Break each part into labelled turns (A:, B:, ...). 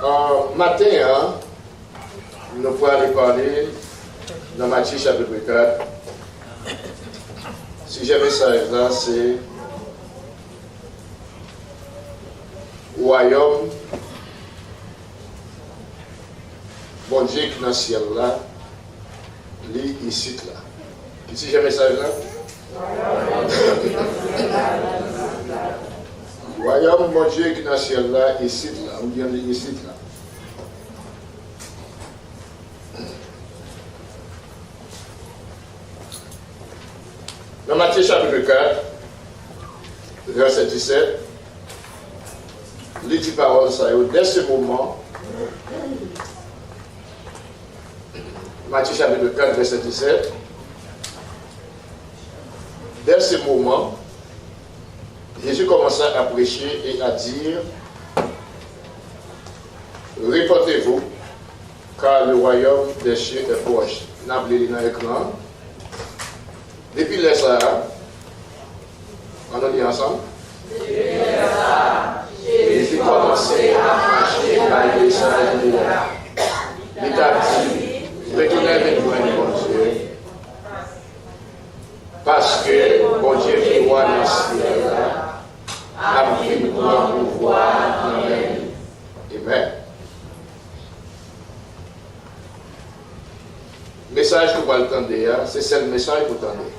A: Matin, hein, nous pouvons aller parler dans Matthieu chapitre 4. Si j'ai message là, c'est royaume, bon Dieu qui est dans le ciel là, lit ici là. Si j'ai message là, royaume, bon Dieu qui est dans le ciel là, ici là, ou bien ici là. Dans Matthieu chapitre 4, verset 17, il dit parole ça, dès ce moment, Matthieu chapitre 4, verset 17, dès ce moment, Jésus commença à prêcher et à dire, répondez-vous, car le royaume des cieux est proche. N'appelez dans l'écran. Depuis les Sahara, on a dit ensemble. Jésus commençait à marcher par les Sahara. Il t'a dit, retournez avec moi, mon Dieu, parce que mon Dieu qui voit le ciel a pris le pouvoir dans la vie. Amen. Le message que vous entendez, c'est le message que vous entendez.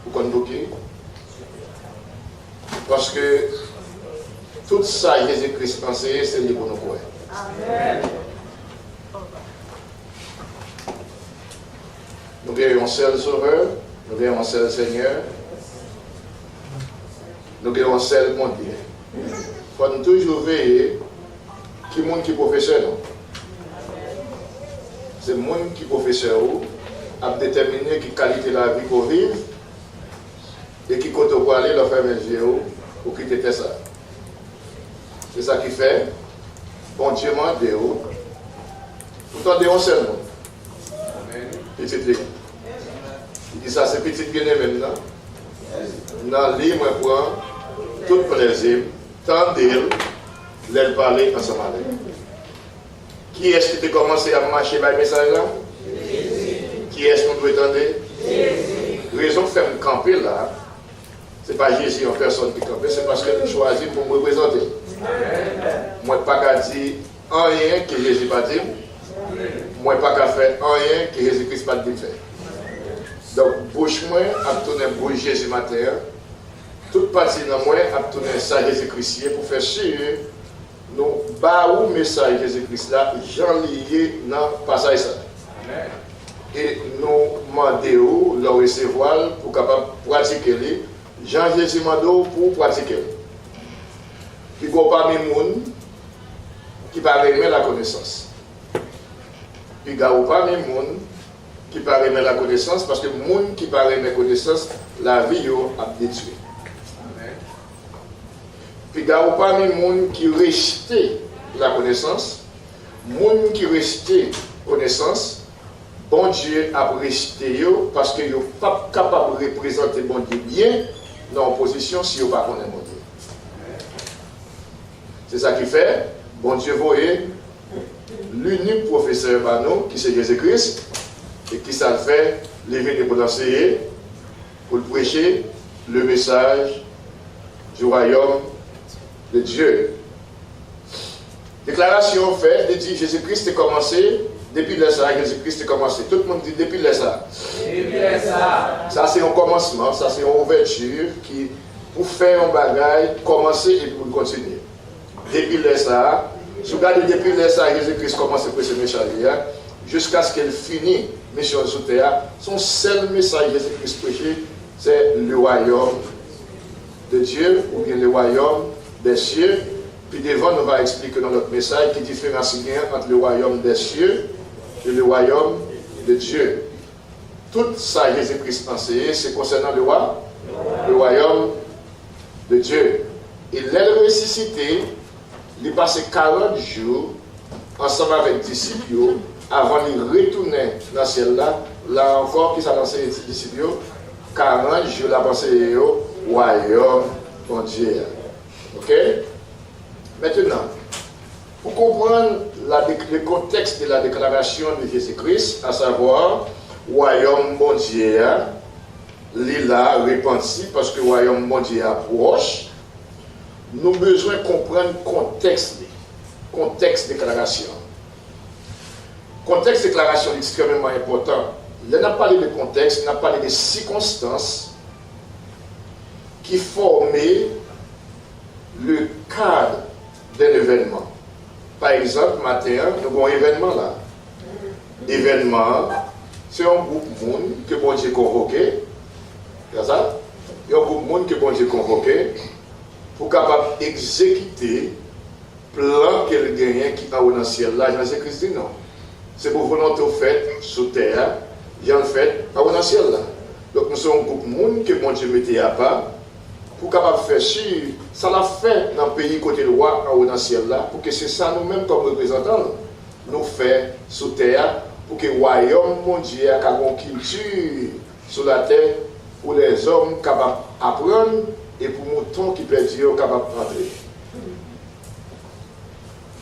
A: Vous comprenez? Parce que tout ça, Jésus-Christ pensait, c'est le bon quoi. Amen. Nous avons un seul sauveur, nous avons un seul Seigneur, nous avons un seul bon Dieu. Il faut toujours veiller qui est le monde qui est professeur. C'est le monde qui est professeur a déterminé quelle qualité de la vie pour vivre et qui compte pour aller leur faire manger pour quitter ça. C'est ça qui fait, bon Dieu m'a dit, vous entendez un seul monde. Petite ligne. Il dit ça, c'est petite bien-aimée maintenant. Dans le livre, on prend tout plaisir, tant d'elle, l'aide parler ensemble avec. Qui est-ce qui a commencé à marcher par le message là? Jésus. Qui est-ce qu'on doit attendre? Jésus. La raison de faire me camper là, ce n'est pas Jésus en personne qui campe, c'est parce que je choisis pour me représenter. Moi, je ne peux pas dire rien que Jésus n'a pas dit. Moi, je ne peux pas faire rien que Jésus-Christ n'a pas dit faire. Donc, bouche-moi, a tourné bouche Jésus matin. Toute partie de moi, a tourné ça Jésus-Christ pour faire sûr. Nous baou message Jésus-Christ là, Jean lié dans le passage ça. Et nous demandons le recevoir pour capable pratiquer les Jean Jésus demande pour pratiquer. Puis il n'y a pas de monde qui va aimer la connaissance. Puis il n'y a pas de monde qui va aimer la connaissance parce que le monde qui va aimer la connaissance, la vie a détruit. Puis il n'y a pas de monde qui reste la connaissance. Le monde qui reste la connaissance, bon Dieu a resté parce qu'il n'est pas capable de représenter bon Dieu bien dans l'opposition si il n'est pas connaît bon Dieu. C'est ça qui fait, bon Dieu voyait l'unique professeur par nous, qui c'est Jésus-Christ, et qui ça le fait, lever pour l'enseigner, pour prêcher le message du royaume de Dieu. Déclaration faite, de dire Jésus-Christ est commencé, depuis le ça, Jésus-Christ est commencé. Tout le monde dit depuis le ça. Depuis le ça. Ça c'est un commencement, ça c'est une ouverture qui, pour faire un bagage, commencer et pour continuer. Depuis le ça, si vous regardez depuis le ça, Jésus-Christ commence à prêcher le message jusqu'à ce qu'elle finisse mission sur terre. Son seul message Jésus-Christ prêché, c'est le royaume de Dieu ou bien le royaume des cieux. Puis devant, nous va expliquer dans notre message qui différencie bien entre le royaume des cieux et le royaume de Dieu. Tout ça, Jésus-Christ enseigné, c'est concernant le royaume de Dieu. Et l'aile ressuscité, il passé 40 jours ensemble avec les disciples avant de retourner dans le ciel là. Là encore, qui s'est lancé les disciples, 40 jours la pensée au royaume de Dieu. Ok? Maintenant, pour comprendre le contexte de la déclaration de Jésus-Christ, à savoir, royaume bon Dieu, lila repenti parce que royaume bon Dieu approche, nous avons besoin de comprendre le contexte déclaration. Contexte déclaration est extrêmement important. Là, on a parlé de contexte, on a parlé de circonstances qui formaient le cadre d'un événement. Par exemple, matin, nous avons un événement là. Événement, c'est un groupe de monde que bon Dieu convoqué. C'est ça? Il y a un groupe de monde que bon Dieu convoqué pour capable exécuter le plan qu'elle gagne qui est dans le ciel là. Jésus-Christ dit non. C'est pour volonté faite sur terre, il y a le fait dans le ciel là. Donc nous sommes un groupe de monde que bon Dieu mettait à part pour capable faire sûr, ça l'a fait dans le pays côté de roi dans le ciel là, pour que c'est ça nous-mêmes comme représentants, nous faisons sur terre, pour que le royaume mondial ait une culture sur la terre, pour les hommes capables d'apprendre et pour les moutons qui peuvent dire capables d'entrer.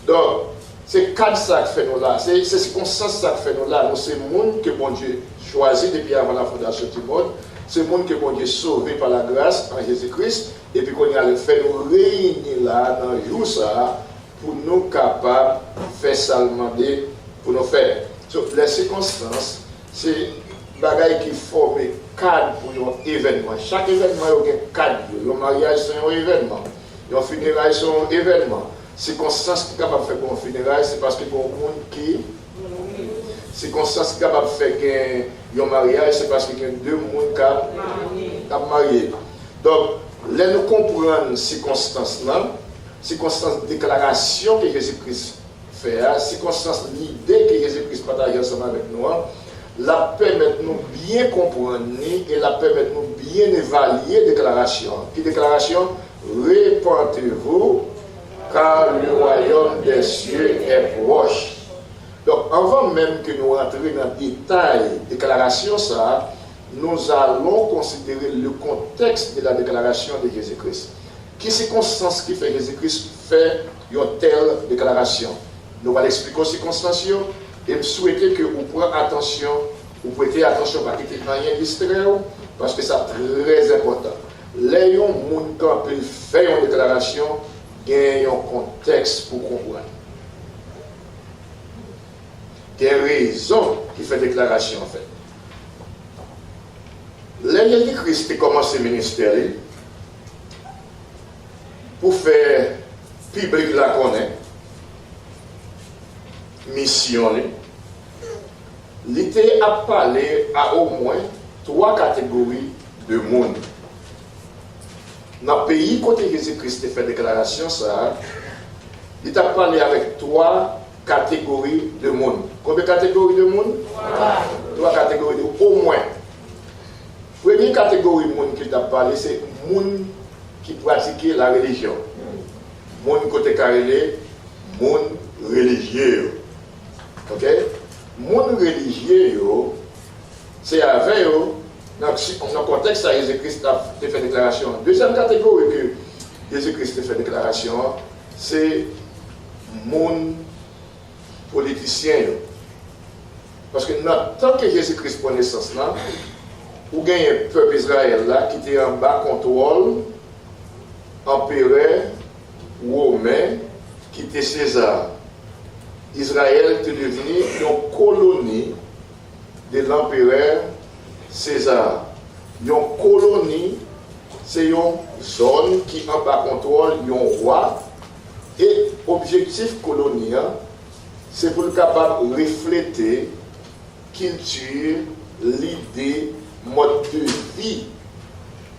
A: Donc, c'est cadre ça que fait nous là, c'est circonstance ça que fait nous là, c'est le monde que bon Dieu choisit depuis avant la fondation du monde. C'est le monde que bon Dieu sauvé par la grâce en Jésus-Christ et puis qu'on a fait nous réunir là dans le jour ça pour nous capables de faire ça demander pour nous faire. Donc, les circonstances, c'est des choses qui forment un cadre pour un événement. Chaque événement a un cadre. Le mariage c'est un événement. Le funérailles c'est un événement. Circonstances qui sont capables de faire pour un funérailles, c'est parce que pour un monde qui circonstances qui sont capables de faire un mariage, c'est parce qu'il y a deux mondes qui sont mariés. Donc, là, nous comprenons ces circonstances-là, circonstances de déclaration que Jésus-Christ fait, circonstances l'idée que Jésus-Christ partage ensemble avec nous, la permet de nous bien comprendre et la permet de nous bien évaluer la déclaration. Qui déclaration? Répentez-vous, car le royaume des cieux est proche. Donc, avant même que nous rentrions dans le détail de la déclaration, ça, nous allons considérer le contexte de la déclaration de Jésus-Christ. Quelles circonstances qui fait Jésus-Christ fait une telle déclaration? Nous allons expliquer aux circonstances et souhaiter que vous preniez attention, vous prêtez attention à ne pas rien distraire, parce que c'est très important. Les gens qui fait une déclaration, gagnent un contexte pour comprendre. Il y a une raison qui fait déclaration en fait. Jésus-Christ a commencé le ministère pour faire public la connaître, mission. Il a parlé à au moins 3 catégories de monde. Dans le pays côté Jésus-Christ a fait déclaration, ça, il a parlé avec 3 catégories de monde. Combien de catégories de monde? 3 catégories de monde, au moins. Première catégorie de monde qu'il a parlé, c'est le monde qui pratique la religion. Monde côté carré, monde religieux. Ok? Monde religieux, c'est avec eux, dans le contexte, Jésus-Christ a fait déclaration. Deuxième catégorie que Jésus-Christ a fait déclaration, c'est monde politicien. Parce que tant que Jésus-Christ prend naissance là, ou gagne un peuple Israël là qui était en bas contrôle, empereur romain qui était César. Israël était devenu une colonie de l'empereur César. Une colonie, c'est une zone qui en bas contrôle un roi. Et l'objectif colonial, c'est pour être capable de refléter culture, l'idée, mode de vie,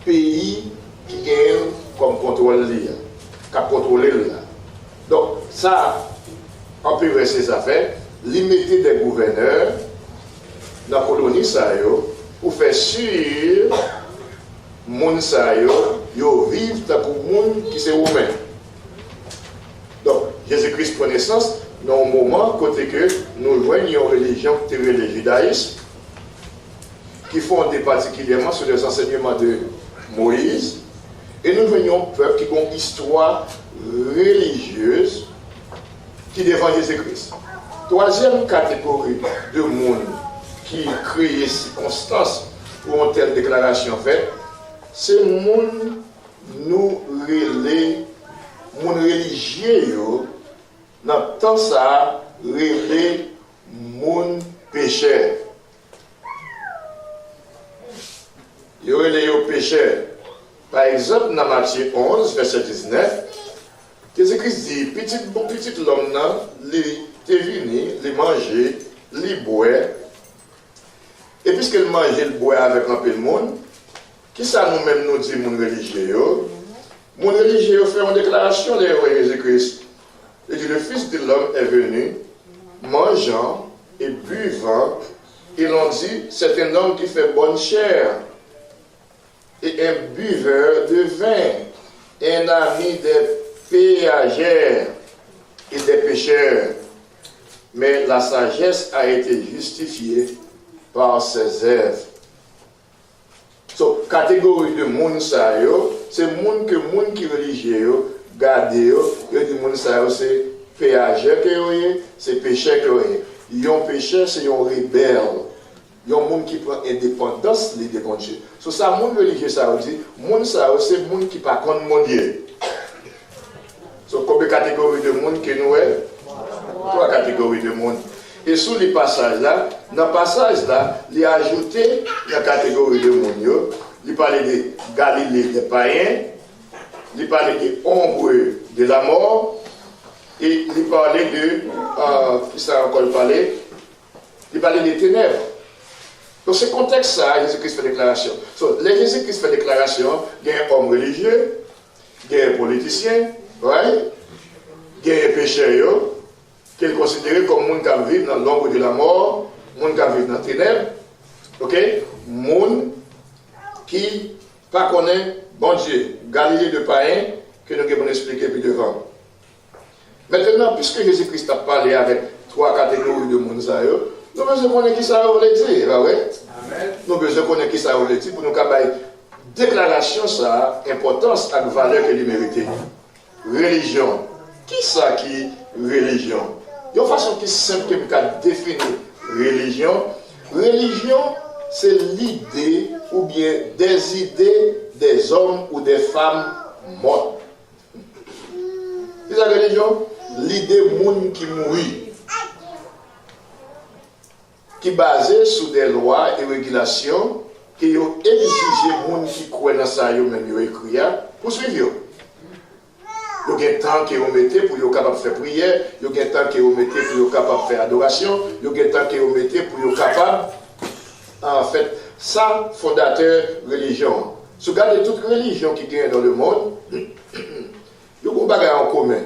A: pays qui gagne comme contrôle qui a contrôlé là. Donc, ça, empereur César fait, limiter des gouverneurs dans la colonie, ça, pour faire sûr moun sa yo vivent pour moun qui c'est romain. Donc Jésus-Christ prend naissance dans un moment côté que nous joignons une religion qui est le judaïsme, qui fondée particulièrement sur les enseignements de Moïse, et nous joignons un peuple qui a une histoire religieuse qui devant Jésus-Christ. Troisième catégorie de monde qui crée circonstances pour une telle déclaration faite, c'est monde nous relais, monde religieux, dans le temps ça, relais monde pécheur. Il relais aux pécheurs. Par exemple, dans Matthieu 11, verset 19, Jésus-Christ dit, petit l'homme, il est venu, il mangeait, il boit. Et puisqu'il mangeait, il boit avec un peu de monde, qui ça nous-mêmes nous dit, mon religieux? Mon religieux fait une déclaration de Jésus-Christ. Il dit, le Fils de l'homme est venu, mangeant et buvant. Ils ont dit, c'est un homme qui fait bonne chair et un buveur de vin, un ami des péagères et des pécheurs. Mais la sagesse a été justifiée par ses œuvres. So, catégorie de monde c'est monde que monde qui religieux gardé dit monde c'est péageur que c'est pécheur que yon pécheur c'est yon rebelle. Yon monde qui prend indépendance de Dieu. So ça monde religieux ça dit monde c'est monde qui pas contre mon Dieu. So combien catégories de monde que nous est? Trois catégories de monde. Et sous les passages là, dans le passage là, il a ajouté la catégorie de monde. Il parlait de Galilée des païens, il parlait de ombre de la mort, et il parlait de, qui ça encore parlé? Il parlait des ténèbres. Dans ce contexte-là, Jésus-Christ fait déclaration. So, les Jésus-Christ fait déclaration, il y a un homme religieux, il y a un politicien, right? Il y a un pécheur, qui est considéré comme monde qui vit dans l'ombre de la mort, monde qui vit dans les ténèbres, ok? Monde qui pas connaît bon Dieu, Galilée de païens, que nous allons expliquer plus devant. Maintenant, puisque Jésus-Christ a parlé avec trois catégories de monde, nous devons connaître qui ça veut dire, ouais? Nous devons connaître qui ça veut dire pour nous faire déclaration, ça, importance à la valeur que lui mérite. Religion. Qui ça qui religion? Il y a une façon qui est simple que nous définir religion. Religion, c'est l'idée ou bien des idées des hommes ou des femmes mortes. C'est la religion? L'idée monde qui mourit, qui est basée sur des lois et régulations qui ont exigé les gens qui croient dans ça, même écrit pour suivre. Il y a un temps qui est remetté pour être capable de faire prière, il y a un temps qui est remetté pour être capable de faire adoration, il y a un temps qui est remetté pour être capable, en fait, ça, fondateur religion. Si vous regardez toute religion qui gagne dans le monde, il y a un bagage en commun.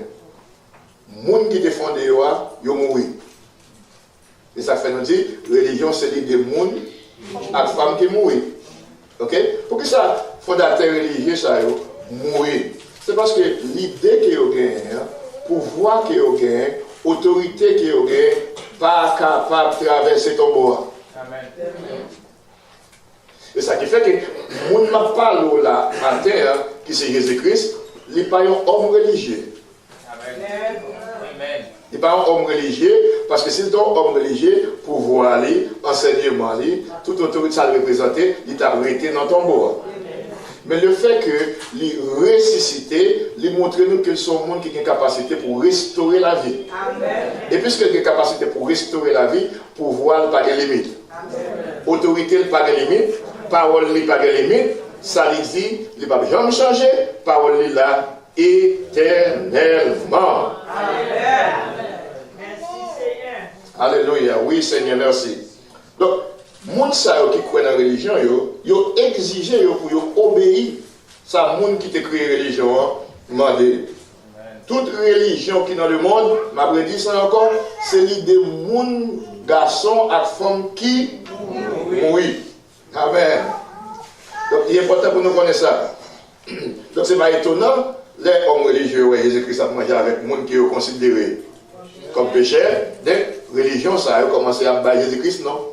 A: Les gens qui défendent les lois, ils mourent. Et ça fait nous dire, religion, c'est l'idée des gens et des femmes qui mourent. Ok? Pourquoi ça, fondateur religieux, ça mourir? C'est parce que l'idée qu'il y a, pouvoir qu'il y a, autorité qu'il y a, pas capable de traverser ton bois. Amen. Et ça qui fait que le monde n'a pas là à terre, qui c'est Jésus-Christ, il n'est pas un homme religieux. Amen. Il n'est pas un homme religieux, parce que si c'est un homme religieux, pouvoir aller, enseignement, toute autorité ça le représenter, il t'a arrêté dans ton bois. Mais le fait que les ressusciter, les montrer nous que sont monde qui a une capacité pour restaurer la vie. Amen. Et puisque il a une capacité pour restaurer la vie, pouvoir n'a pas de limite. Autorité n'a pas de limite, parole n'a pas de limite, ça lui dit, il ne va jamais changer, parole est là éternellement. Amen. Merci Seigneur. Alléluia, oui Seigneur, merci. Donc, les gens qui croient dans la religion, ils ont exigé pour obéir. Ça, les gens qui ont créé la religion, demandé. Toute religion qui est dans le monde, je dit ça encore, c'est l'idée de gens, garçons et femmes qui mourent. Amen. Donc, il est important pour nous connaître ça. Donc, ce n'est pas étonnant, les hommes religieux, Jésus-Christ a mangé avec les gens qui sont considérés comme pécheurs. Donc, religion, ça a commencé à battre Jésus-Christ, non?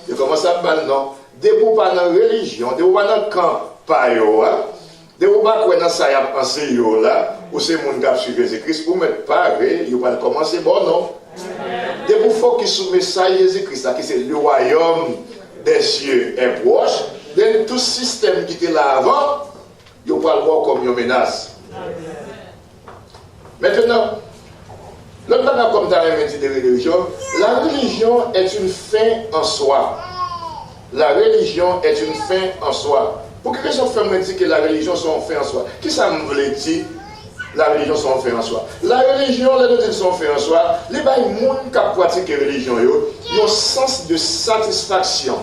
A: Il commence à battre, non? Dès que vous pas dans la religion, dès que vous pas dans le camp, dès que vous pas dans ça, il y a pensé là, ou c'est mon gars suivre Jésus-Christ, ou mettre pareil, il va commencer bon, non? Et pour faut qu'il soumet ça à Jésus-Christ, qui c'est le royaume des cieux est proche, donc tout système qui était là avant, il va le voir comme une menace. Maintenant, l'autre bagage comme tu as dit de religion, la religion est une fin en soi. La religion est une fin en soi. Pour que les gens me disent que la religion sont en fin en soi, qui ça me veut dire la religion sont en fin en soi? La religion, les deux sont en fin en soi. Les gens qui pratiquent la religion, ils ont un sens de satisfaction.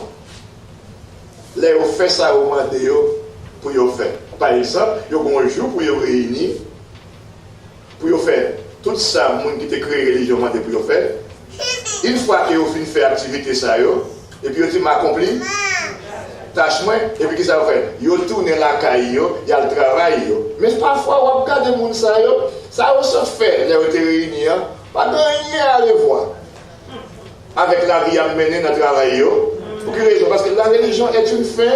A: Les gens font ça au moment pour y faire. Par exemple, ils ont un jour pour y réunir, pour y faire tout ça, les gens qui ont créé la religion pour y faire. Une fois qu'ils ont fini de faire l'activité, ça, et puis ils ont accompli tâche moins, et puis qu'est-ce que ça fait? Ils tournent la caille, il y a le travail. Mais parfois, on regarde les gens, ça se fait, les gens réunis, pas de rien à les voir. Avec la vie à mener dans le travail. Pour quelle raison? Parce que la religion est une fin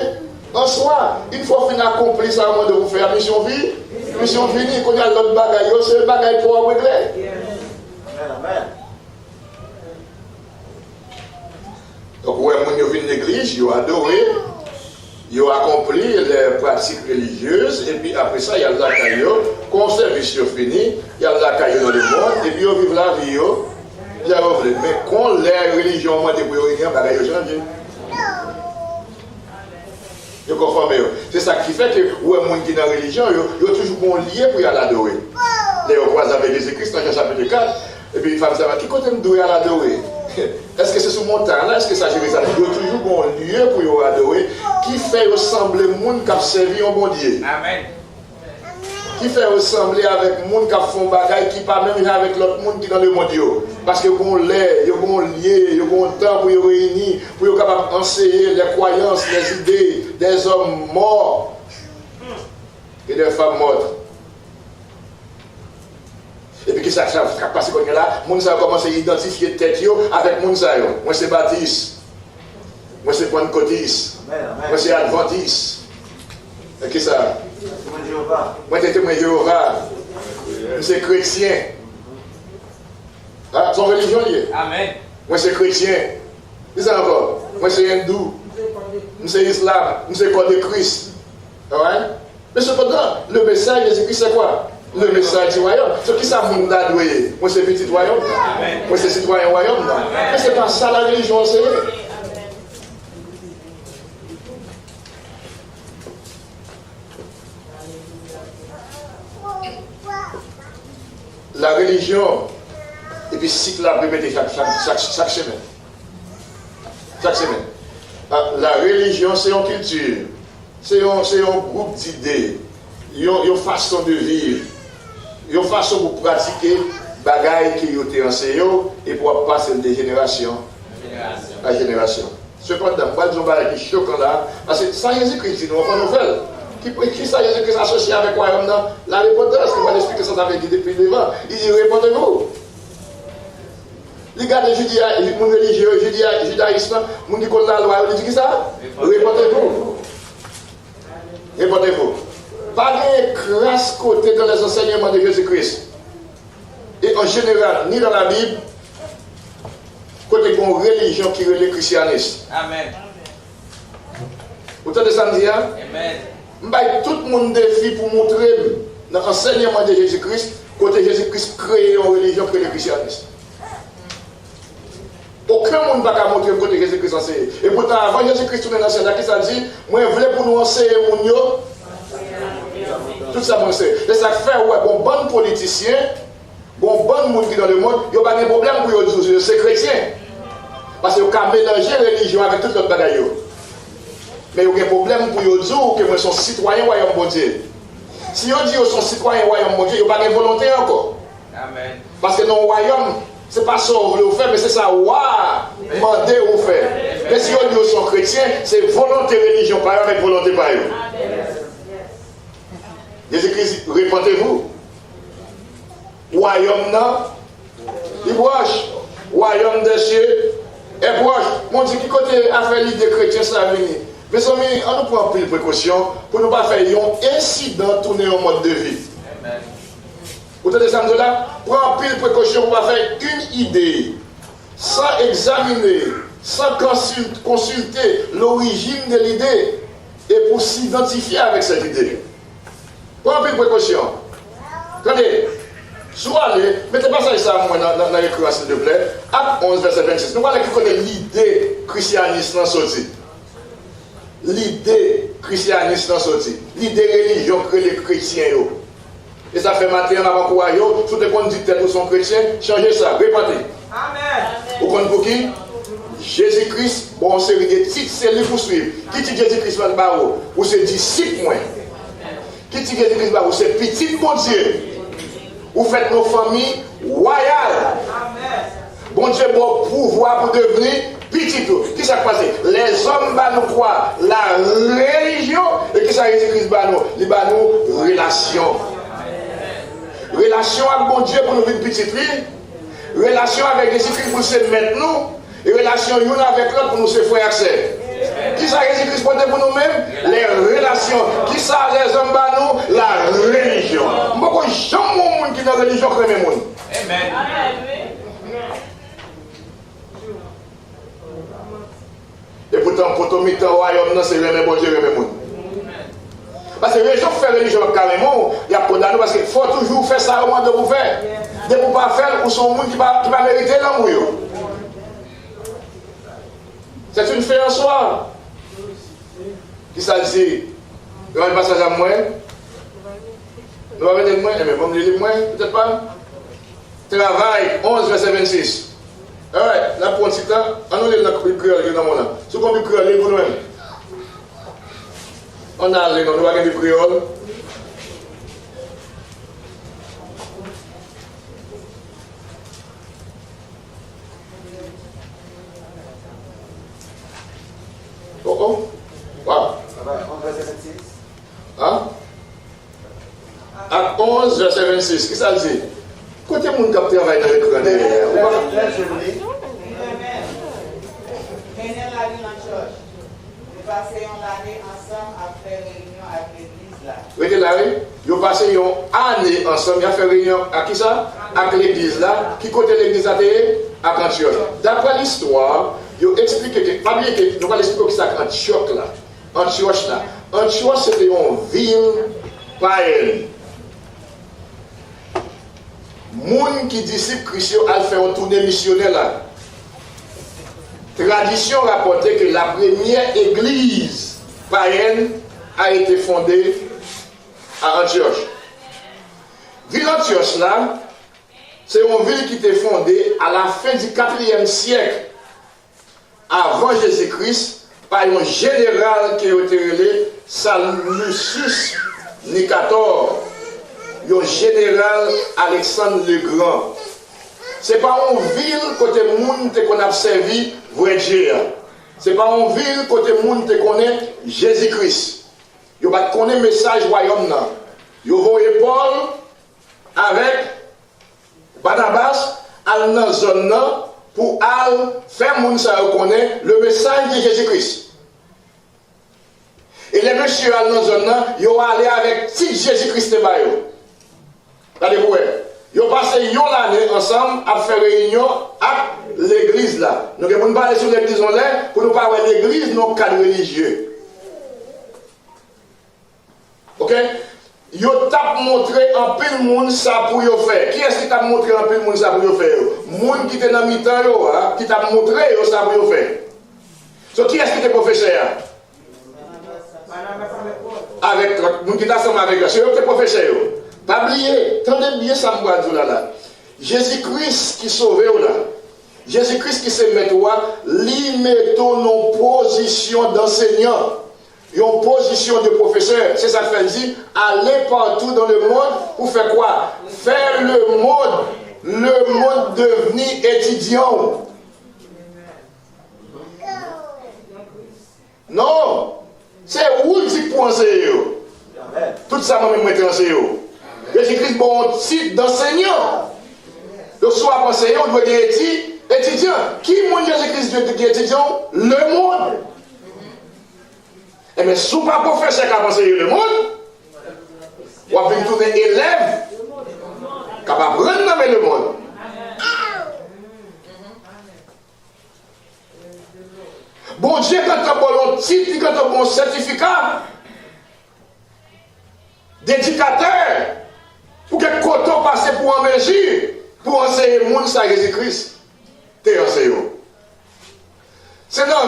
A: en soi. Une fois qu'on a accompli ça, avant de vous faire mission vie, mission finie, qu'on a l'autre bagaille, c'est le bagaille pour régler. Donc, ouais, ils viennent de l'église, ils ont adoré, ils ont accompli les pratiques religieuses, et puis après ça, il y a la caillou, quand le service est fini, il y a la caillou dans le monde, et puis ils vivent la vie. Mais quand les religions ont été pour ils ont changé. Vous comprenez? C'est ça qui fait que les gens qui sont dans la religion, ils ont toujours un lien pour y l'adorer. Les gens croisent avec Jésus-Christ dans le chapitre 4, et puis les femmes savent qui côté nous doit l'adorer. Est-ce que c'est sur montagne là? Est-ce que ça Jérusalem? Il y a toujours un lieu pour y adorer qui fait ressembler au monde qui a servi un bon Dieu. Amen. Qui fait ressembler avec le monde qui a fait un bagage qui pas même avec l'autre monde qui est dans le monde. Parce que vous avez un lieu, il y a un temps pour y réunir, pour y capable enseigner les croyances, les idées des hommes morts et des femmes mortes. Et puis, qu'est-ce qui s'est passé quand il y a là? Les gens ont commencé à identifier tête avec les gens. Moi, c'est Baptiste. Moi, c'est Pentecôtiste. Moi, c'est Adventiste. Et qui ça? Moi, c'est témoin Jéhovah. Moi, c'est chrétien. Ah, son religion liée. Amen. Moi, c'est chrétien. C'est ça encore. Moi, c'est hindou. Moi, c'est islam. Moi, c'est corps de Christ. Ouais? Mais cependant, le message de Jésus-Christ, c'est quoi? Le message du royaume. Ce qui ça monde a doué. Moi c'est petit royaume. Moi c'est citoyen royaume. Mais c'est pas ça la religion c'est. La religion, et puis cycle la répéter chaque semaine. Chaque semaine. La religion c'est une culture. C'est un groupe d'idées. Une façon de vivre. Une façon pour pratiquer les bagailles qui ont été enseignés et pour passer de génération à génération. Cependant, je vais dire un qui est choquant là, parce que ça Jésus-Christ, nous avons une nouvelle. Qui ça Jésus-Christ associé avec quoi? La réponse, je vais expliquer ça avec lui depuis devant. Il dit répondez-vous. Les gars de judaïsme, religieux, judaïsme, les gens qui connaissent la loi, ils disent ça? Répondez-vous. Répondez-vous. Pas de crasse côté dans les enseignements de Jésus-Christ. Et en général, ni dans la Bible, côté d'une religion qui est le christianisme. Amen. Vous entendez ça me dire? Amen. Tout le monde défi pour montrer dans l'enseignement de Jésus-Christ, côté Jésus-Christ créé une religion que le christianisme. Aucun monde ne va montrer côté Jésus-Christ enseigné. Et pourtant, avant Jésus-Christ, tout le monde qui ça dit, moi je voulais pour nous enseigner mon yo. Tout ça, moi, c'est ça qui fait, ouais, bon politicien, bon monde qui est dans le monde, il n'y a pas de problème pour eux, c'est chrétien. Parce qu'ils ont mélangé la religion avec tout l'autre bagaille. Mais il y a un problème pour eux dire que moi, je suis citoyen royaume bon Dieu. Si on dit qu'ils sont citoyens royaume bon Dieu, il n'y a pas de volonté encore. Amen. Parce que dans le royaume, ce n'est pas ça qu'on veut faire, mais c'est ça, waouh, demander ou faire. Mais si on dit qu'ils sont chrétiens, c'est volonté religion, pas avec volonté par eux. Jésus-Christ, répondez-vous. Royaume non, il proche. Royaume des cieux est proche. Mon Dieu, qui côté a fait l'idée chrétienne, ça va venir. Mais on nous prend plus de précautions pour ne pas faire un incident tourner au mode de vie. Amen. Vous entendez ça là? Prends pile précaution pour pas faire une idée, sans examiner, sans consulter l'origine de l'idée, et pour s'identifier avec cette idée. Prends pile précaution. Attendez, soit mettez pas ça moi dans l'écran s'il vous plaît. Acte 11, verset 26. Nous allons connaître l'idée christianiste dans ce l'idée christianiste dans ce l'idée religion que les chrétiens. Et ça fait matin avant pour yo, tout le monde dit que nous sommes chrétiens, changez ça, répétez. Amen. Vous connaissez pour qui? Jésus-Christ, bon, série de titres, c'est lui pour suivre. Qui dit Jésus-Christ va le barreau? Ou c'est disciple, moi. Qui dit Jésus-Christ va le barreau? C'est petit, bon Dieu. Vous faites nos familles royales. Amen. Bon Dieu, bon pouvoir pour devenir petit tout. Qui s'est passé? Les hommes va nous croire la religion et qui ça Jésus-Christ va nous? Il va nous relation. Relation avec bon Dieu pour nous vivre petite fille. Relation avec Jésus-Christ pour se mettre nous. Et relation l'une avec l'autre pour nous se faire accès. Qui ça Jésus-Christ pour nous-mêmes? Les relations. Qui ça les hommes va nous? La religion. Beaucoup de gens qui sont dans la religion comme les monde. Amen. Et pourtant, pour tout le royaume, c'est le bon Dieu, le monde. Parce que les gens qui font religion carrément, il y a condamné parce qu'il faut toujours faire ça au moment de vous faire. De ne pas faire, ou son monde qui va mériter l'amour. C'est une fin en soi. Qui ça dit? Nous allons passer à moi. Nous allons venir moi. Mais vous me dites moi, peut-être pas. Travail, 11, verset 26. Alright, là pour un petit temps, on a le créole dans mon âme. Si vous avez le créole, vous nous-même. On a les nous avons du créole. Oh, wow. Hein? À 11, verset 26, qui ça dit? Côté mon cap travaille dans le créole.
B: Passé une année ensemble à faire réunion avec l'église là.
A: Oui, là, ils ont passé une année ensemble à faire réunion à qui ça? Avec l'église là. Qui côté l'église à Antioche. D'après l'histoire, ils ont expliqué que, nous allons expliquer ça à Antioche là. Antioche là. Antioche c'était une ville païenne. Moun qui disciple Christian a fait une tournée missionnaire là. Tradition rapportait que la première église païenne a été fondée à Antioche. Ville Antioche là, c'est une ville qui était fondée à la fin du 4e siècle avant Jésus-Christ par un général qui a été appelé Sallustius Nicator, un général Alexandre le Grand. Ce n'est pas une ville côté monde qu'on a servi vrai Dieu. Ce n'est pas une ville côté monde qui connaît Jésus-Christ. Vous ne connaissez pas le message royaume. Vous voyez Paul avec Barnabas dans la zone pour faire monde ça reconnaître le message de Jésus-Christ. Et les messieurs dans la zone, ils sont allés avec petit Jésus-Christ. Regardez-vous. Ils ont passé une année ensemble à faire réunion avec l'église là. Nous ne pouvons pas aller sur l'église pour nous parler de l'église, nos cadres religieux. Ok? Ils ont montré en pile monde ça pour y faire. Qui est-ce qui t'a montré en pile monde ça pour y faire? Monde qui était dans le mi-temps, qui t'a montré ça pour y faire. So, qui est-ce qui était professeur? Avec le monde qui t'a ensemble avec lui. C'est eux qui étaient professeurs. Pas oublier, tendez bien ça me là. Jésus-Christ qui sauve là. Jésus-Christ qui se met lui mettons nos positions d'enseignant, une position de professeur. C'est ça qu'il dit, aller partout dans le monde pour faire quoi? Faire le monde devenir étudiant. Non, c'est où il dit pour enseigner. Tout ça moi-même je enseigner. Jésus-Christ bon titre d'enseignant. Donc soit enseignant, on doit dire étudiant. Qui mon Jésus-Christ doit dire étudiant? Le monde. Et mais si vous pas professeur qui a enseigné le monde, vous avez tourner élève capable de rendre le monde. Bon Dieu, quand on a un titre, quand on a un certificat d'éducateur, pour que coton passe pour en mesure, pour enseigner le monde à Jésus-Christ, t'es enseigné. C'est dans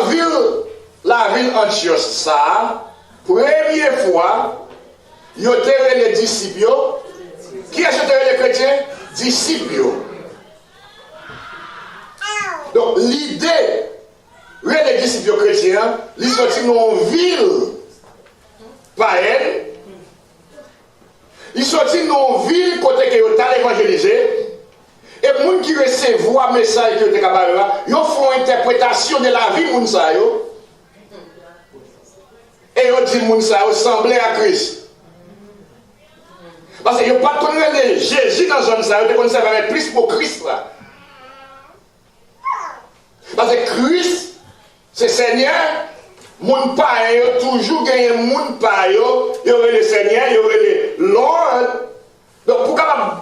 A: la ville Antioche, ça, première fois, il y a les disciples. Qui est-ce que les chrétiens? Disciples. Donc l'idée, les disciples chrétiens, ils sont dans une ville païenne. Ils sont dans une ville côté que ils ont évangélisé. Et les gens qui reçoivent le message que ils ont font une interprétation de la vie de les gens. Et ils ont dit que les gens ressemblaient à Christ. Parce qu'ils n'ont pas connu Jésus dans la zone, ils ont connu plus pour Christ. Là. Parce que Christ, c'est Seigneur, mon Père, toujours gagné mon Père, il y aurait le Seigneur, il y aurait le Lord. Donc pour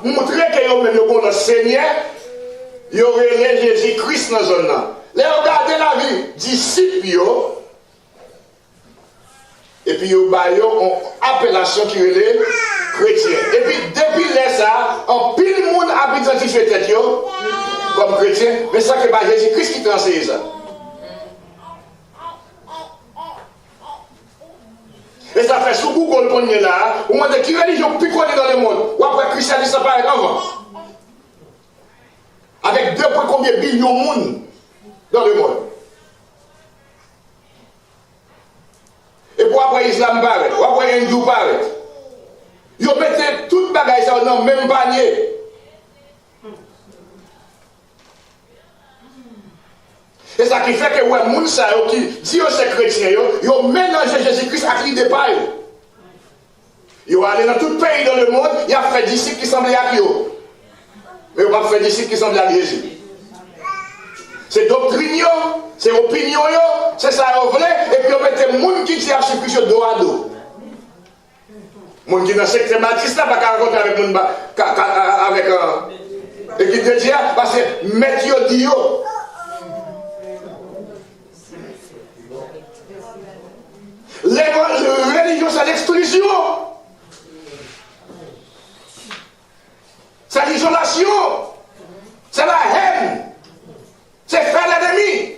A: montrer qu'il y a le Seigneur, il y aurait le Jésus-Christ dans la zone. Là, regardez la vie, disciples, et puis il y a une appellation qui est le chrétien. Et puis depuis ça, en pile le monde a identifié tête comme chrétien, mais ça que c'est Jésus-Christ qui transmet ça. Et ça fait sous Google qu'on est là, on demande qui religion plus connue dans le monde, ou après christianisme ça paraît avant. Avec 2 combien billions de monde dans le monde. Et pour après l'islam paraît, ou après l'hindou paraît. Ils mettent toute bagaille dans le même panier. Et ça qui fait que les gens qui disent que c'est chrétien, ils ont mélangé Jésus-Christ avec l'idée de paille. Ils ont allé dans tout pays dans le monde, ils ont fait disciples qui semblaient à eux. Mais ils n'ont pas fait disciples qui semblaient à Jésus. C'est doctrine, c'est opinion, c'est ça qu'ils voulaient, et puis ils mettent les gens qui disent à Jésus-Christ dos à dos. Les gens qui dans le secteur baptiste, pas qu'à rencontrer avec les gens avec et qui te disent, parce que mettre yo dit yo. La religion, c'est l'exclusion. C'est l'isolation. C'est la haine. C'est faire l'ennemi.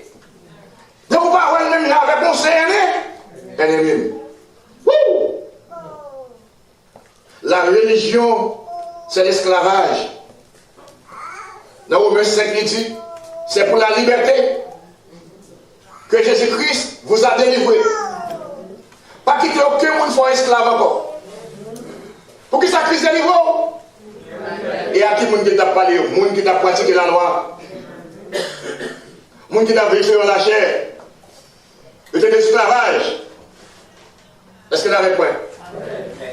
A: Donc, vous parlez l'ennemi avec mon ennemi. La religion, c'est l'esclavage. Dans Romains 5, il dit, c'est pour la liberté que Jésus-Christ vous a délivré. Pas quitter aucun monde pour esclave encore. Pour qui ça Christ délivre? Et à qui monde qui t'a parlé? Monde qui t'a pratiqué la loi. Monde qui t'a vécu dans la chair. C'était l'esclavage. Est-ce que vous avez point?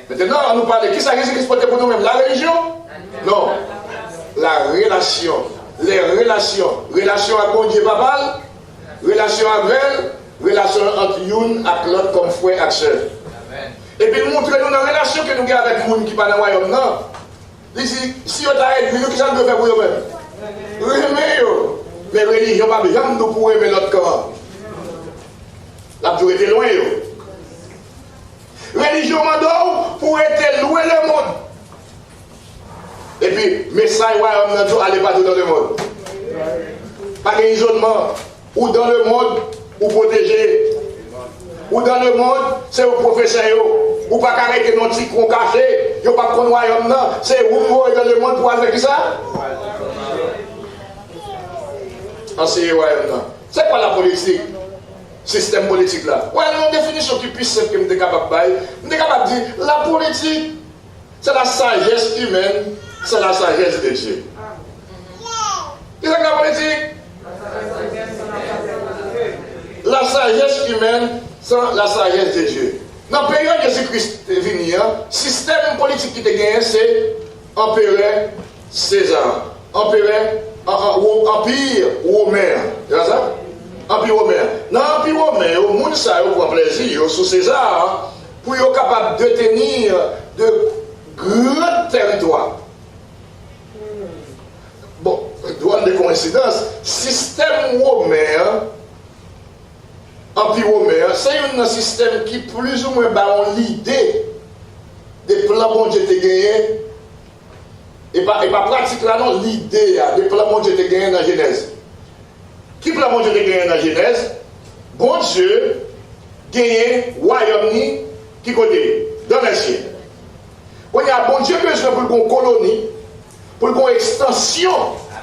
A: Maintenant, on nous parle de qui ça Jésus-Christ porte pour nous-mêmes? La religion? Non. La relation. Les relations. Relation à bon Dieu papal. Relation à elle. Relation entre une et l'autre comme frère et soeur. Et puis montrer nous dans la relation que nous avons avec les gens qui ne sont pas dans le royaume. Non. Si on a aidé, nous, qui ça nous fait pour eux-mêmes? Mais la religion, pas besoin de nous pour aimer notre corps. La tour était loin. Religion mando pour être loin le monde. Et puis, message royaume allez pas tout dans le monde. Pas d'isolement. Ou dans le monde, ou protéger. Ou dans le monde, c'est au professeur. Ou pas arrêter nos petits cons cachés. Ou pas qu'on royaume, non. C'est où vous dans le monde pour faire ça? Enseigner royaume, non. C'est quoi la politique? Système politique là. Ouais, une définition qui puisse simple que je suis capable de dire. Je suis capable de dire, la politique, c'est la sagesse humaine, c'est la sagesse de Dieu. Qu'est-ce que la politique? La sagesse humaine, c'est la sagesse de Dieu. Dans la période de Jésus-Christ est venu, le système politique qui est gagné, c'est empereur César. Empire romain. C'est ça? Empire romain. Dans l'Empire romain, le monde prend plaisir sous César pour être capable de tenir de grands territoires. douane de coïncidence, système romain, empire romain, c'est un système qui plus ou moins bat l'idée des plans bon Dieu te gagné, et pas pratique là non, l'idée des plans bon Dieu te gagné dans la Genèse. Qui plan bon Dieu te gagné dans la Genèse? Bon Dieu gagné royaume qui côté? Dans les cieux. On y a bon Dieu besoin pour une colonie, pour une extension.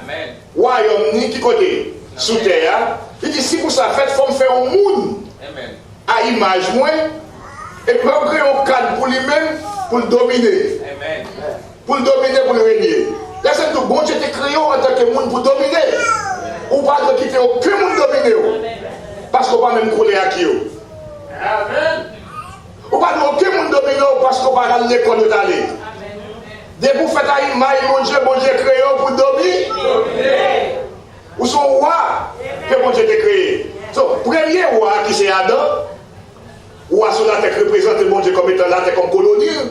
C: Amen.
A: Royaume qui côté? Sous terre. Il dit si vous ça fait, il faut faire un monde.
C: Amen.
A: À image moins. Et puis on crée un cadre pour lui-même, pour le dominer.
C: Amen.
A: Pour le dominer, pour le régner. Là, c'est tout bon Dieu te créé en tant que monde pour dominer. Ou pas de quitter aucun monde dominer. Parce qu'on va même coller à qui.
C: Amen.
A: Ou pas de aucun monde dominer parce qu'on va à l'école de d'aller. Dès que vous faites à image, bon Dieu créé pour dominer. Ou son roi que bon Dieu te créé. So, premier roi qui c'est Adam, roi sur la terre représente bon Dieu comme étant la terre comme colonie.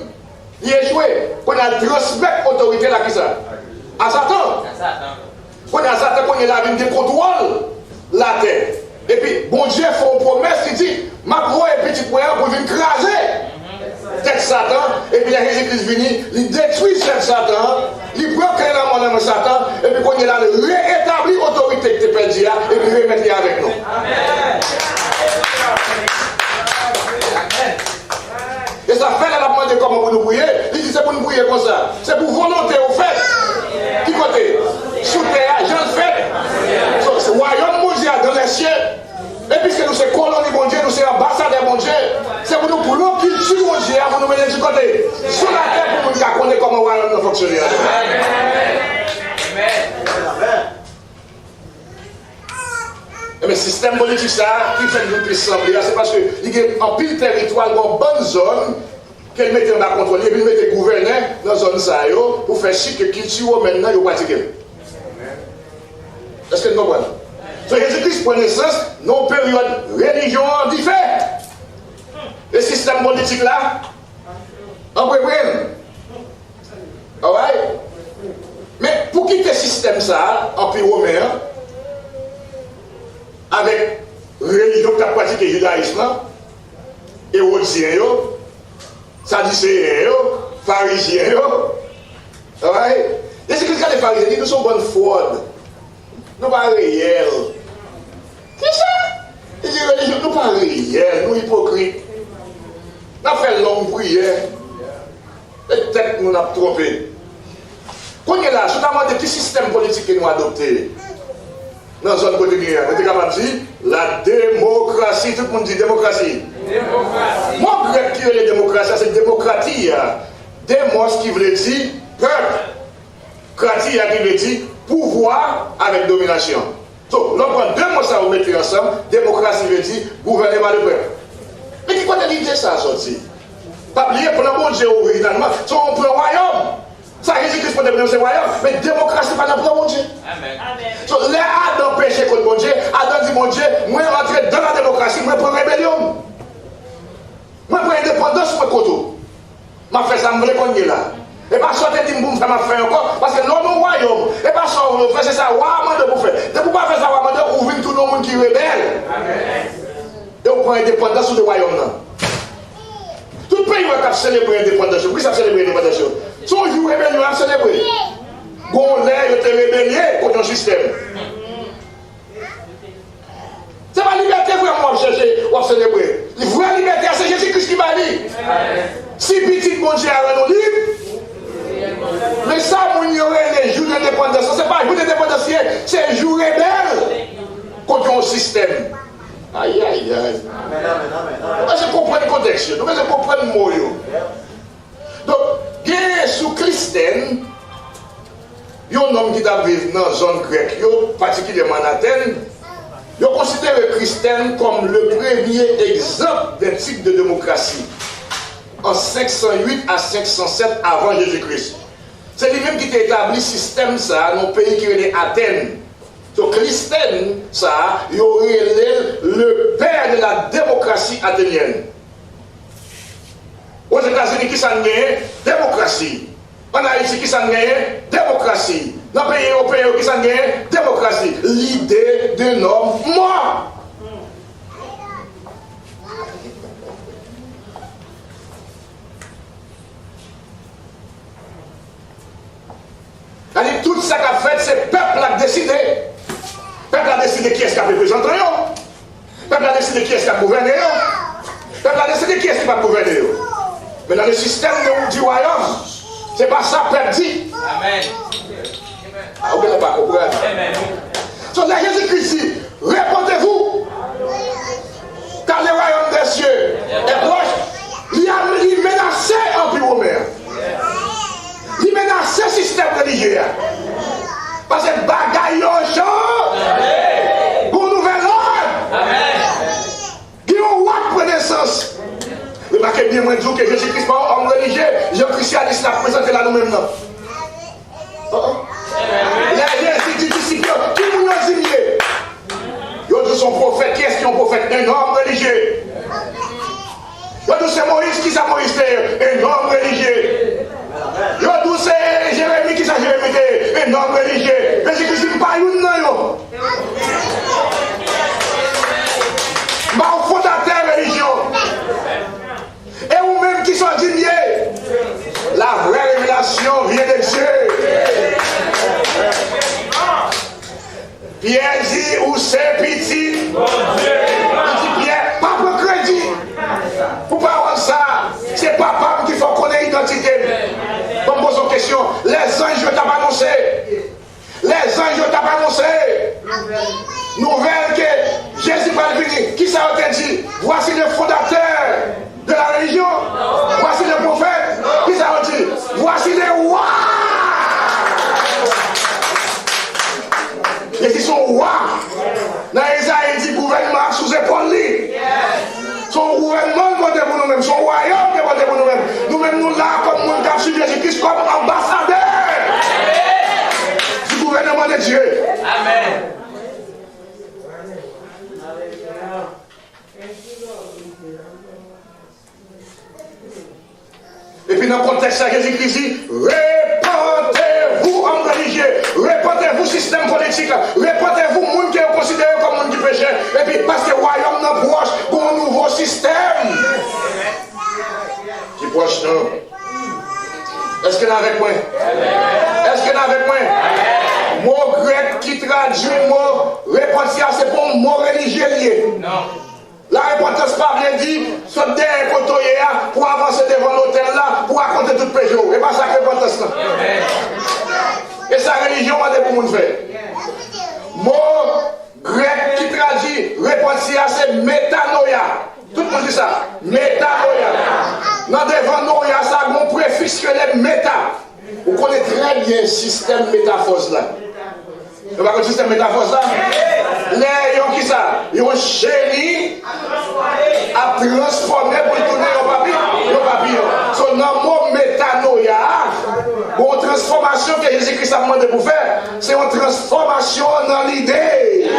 A: Il est joué. On a transmis l'autorité là qui ça. À Satan. On a Satan qu'on est là avec des contrôles la terre. Et puis bon Dieu fait une promesse qui dit ma croix est petit point pour venir craser tête Satan. Et puis Jésus-Christ vient, il détruit cette Satan, il prend la mort de Satan, et puis qu'on est là, il réétablit l'autorité que tu perdu et puis remettre avec nous. Amen. Et ça fait la demande comment vous nous priez. Il dit c'est pour nous prier comme ça. C'est pour volonté au fait. Qui côté? Sous terre, j'en fais. C'est le royaume mondial dans les cieux. Et puisque nous sommes colonie mon Dieu, nous sommes ambassadeurs mon Dieu. C'est pour nous pour nous culture mon Dieu, pour nous mener du côté. Sur la terre pour nous dire qu'on est comme un royaume fonctionne. Mais le système politique, ça, qui fait que nous puissions sembler, c'est parce qu'il y a un pile territoire, une bonne zone, qu'elle mette en contrôle, et puis il mette gouverneur dans la zone ça, pour faire chic que culture maintenant, il y a pratiqué. Est-ce que nous comprenons? So, Jésus-Christ prend naissance dans une période religion différente. Le système politique là, en préprenne. Alright? Mais pour quitter le système ça, en pays romain, avec religion qui a pratiqué le judaïsme, hérodien, sadducéen, pharisien, alright? Jésus-Christ, les pharisiens, nous sommes bonnes fraudes. Nous pas réels. C'est ça? Il dit religion, nous pas réels, nous hypocrites. Nous avons fait longue prière. Et peut-être nous avons trompé. Quand on est là, je demande de quel système politique que nous avons adopté. Dans la zone côté guerre, vous êtes capable de dire la démocratie. Tout le monde dit démocratie. Démocratie. Moi, grec qui est la démocratie, c'est démocratie. Démos qui veut dire peuple. Kratie qui veut dire pouvoir avec domination. Donc, l'on prend deux mots ça vous mettez ensemble. Démocratie veut dire gouverner par le peuple. Mais qui côté l'idée ça sorti? Pas oublier pour le bon Dieu originalement, c'est un plan royaume. Ça Jésus-Christ peut devenir ce royaume, mais démocratie pas dans le plan bon Dieu. Amen. So, les Adam péché contre bon Dieu, Adam dit mon Dieu, moi rentrer dans la démocratie, moi pour rébellion. Moi pour indépendance, moi koto. M'a fait ça, me qu'on est là. Et pas sortir dit boum, ça m'a fait encore, parce que l'homme au royaume, et pas sortir, on fait ça, ouah, de pour faire. De pour pas faire ça, ouah, de ouvrir tout le monde qui rebelle. Amen. Et on prend indépendance sur le royaume là. Tout le pays va célébrer l'indépendance. Pourquoi ça célébrer l'indépendance? Son jour rébellion va célébrer. Gon l'air, il était rébellé contre un système. C'est pas la liberté vraiment à chercher ou à célébrer. La vraie liberté, c'est Jésus-Christ qui m'a dit. Si petit bon Dieu a rendu libre, mais ça, on y aurait les jours d'indépendance. Ce n'est pas un jour d'indépendance, c'est un jour rebelle contre un système. Aïe, aïe, aïe. Je comprends le contexte, je comprends le mot. Donc, guerre sous Christienne, il y a un homme qui a vécu dans la zone grecque, particulièrement en Athènes, il considère le Christienne comme le premier exemple d'un type de démocratie en 508 à 507 avant Jésus-Christ. C'est lui-même qui a établi le système ça dans le pays qui est Athènes. Donc, Christienne, ça, il aurait le père de la démocratie athénienne. Aux États-Unis, qui s'en gagne? Démocratie. En Haïti, qui s'en gagne? Démocratie. Dans les pays européens qui sont gagnés, démocratie. L'idée d'un homme mort. C'est-à-dire, tout ça qu'a fait, c'est le peuple qui a décidé. Le peuple a décidé qui est-ce qui a représenté. Le peuple a décidé qui est-ce qui a gouverné. Le peuple a décidé qui est-ce qui va gouverner. Mais dans le système du royaume, c'est pas ça que le peuple dit. Amen. Ah, vous ne pas comprendre. Donc là, Jésus-Christ dit, répondez-vous, car le royaume des cieux est proche. Il menaçait l'Empire romain. Il menaçait le système religieux. Parce que bagaille au champ pour nouvel ordre. Qui ont roi naissance. Remarquez bien, moi, je dis que Jésus-Christ n'est pas homme religieux. Jean-Christianiste l'a présenté là nous-mêmes. Les disciples, qui nous ont dit, ils ont dit son prophète. Qui est-ce qui est un prophète? Un homme religieux. Ils ont dit c'est Moïse. Qui c'est Moïse? Un homme religieux. Ils ont dit c'est Jérémie. Qui c'est Jérémie? Un homme religieux. Mais c'est que c'est pas une non. Mais au fondateur religion. Et vous-même qui sont dignes, la vraie révélation vient de Dieu. Pierre dit, où c'est petit? Il dit Pierre, pas pour crédit. Pour pas avoir ça, c'est papa qui faut connaître l'identité. Bon, pose une question. Les anges t'ont annoncé. Les anges t'ont annoncé. Nouvelle que Jésus va venir. Qui ça a dit? Voici le fondateur de la religion. Voici le prophète. Qui ça a dit? Voici le roi. Et qui sont rois. Dans Isaïe, il dit gouvernement sous épaule. Son gouvernement demandé pour nous-mêmes. Son royaume demandé pour nous-mêmes. Nous-mêmes, nous là, comme nous avons suivi Jésus-Christ comme ambassadeurs du gouvernement de Dieu. Amen. Et puis dans le contexte de Jésus-Christ dit, répandez-vous en religieux, répandez-vous système politique, répandez-vous monde qui est considéré comme monde qui péché. Et puis parce que le royaume n'est proche pour un nouveau système. Qui proche non? Est-ce qu'il y en a avec moi? Est-ce qu'il y en a avec moi? Mot grec qui traduit le mot répentir, c'est pour un mot religieux lié. Non. La repentance pas bien dit, soit derrière côté pour avancer devant l'hôtel là, pour raconter tout péché. Et pas ça que repentance là. Et sa religion va pour monde faire. Mot grec qui traduit repentir, c'est métanoïa. Tout le monde dit ça. Métanoïa. Dans devant noïa, ça a un préfixe que les méta. Vous connaissez très bien le système métaphore là. Vous voyez le système métaphore là? Les gens qui ça? Ils ont chéri à transformer pour tourner au papillon. Son nom métanoïa, pour une transformation que Jésus-Christ a demandé pour faire, c'est une transformation dans l'idée.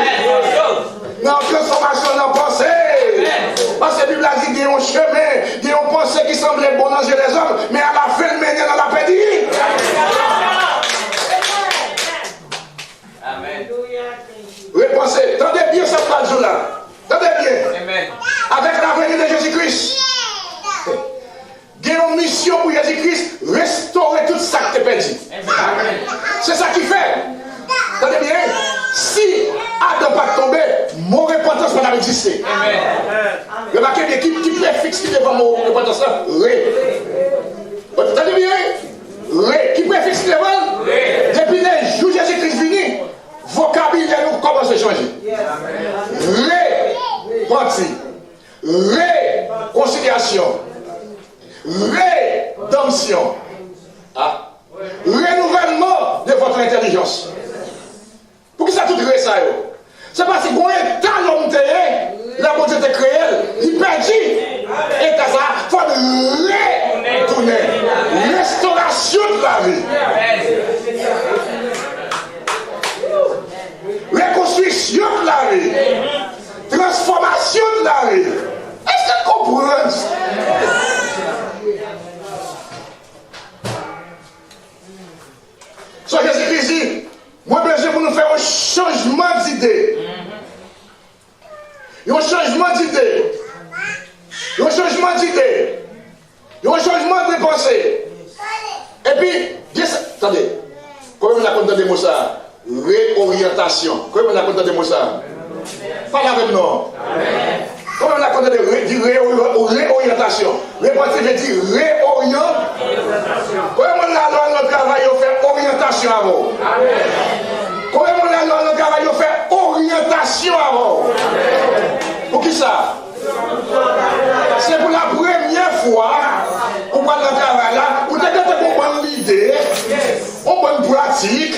A: Dans la transformation dans la pensée. Parce que la Bible a dit qu'il y a un chemin, il y a une pensée qui semblait bon dans les yeux des hommes, mais à la fin, le mener dans la pédie. Amen. Repensez, tendez bien cette page là. Tendez bien. Amen. Avec la venue de Jésus-Christ. Il y a une mission pour Jésus-Christ, restaurer tout ça que tu as perdu. C'est ça qu'il fait. Tendez bien. Si Adam n'a pas tombé, mon repentance va pas exister. Remarquez bien qui préfixe qui devant mon repentance là? Ré. Tendez bien. Ré. Qui préfixe devant? Depuis les jours Jésus-Christ venu, vocabulaire nous commence à changer. Repenti. Réconciliation. Rédemption. Ah. Renouvellement de votre intelligence. Pour qui ça tout crée ça? C'est parce que vous avez un talent de la beauté de créer, il perdit. Et ça, il faut retourner. Restauration de la vie. Reconstruction de la vie. Transformation de la vie. Est-ce que vous comprenez? So Jésus-Christ dit, Attendez. Comment on a compté des mots ça? Réorientation. Comment on a compté des mots ça? Parle avec nous. Comment on a compté des réorientation? Répétez, je dis réorientation. Comment on a dans notre travail fait orientation avant? Comment on a dans notre travail fait orientation avant? Pour qui ça? C'est pour la première fois qu'on va dans le travail là, où tu as une bonne idée, une bonne pratique,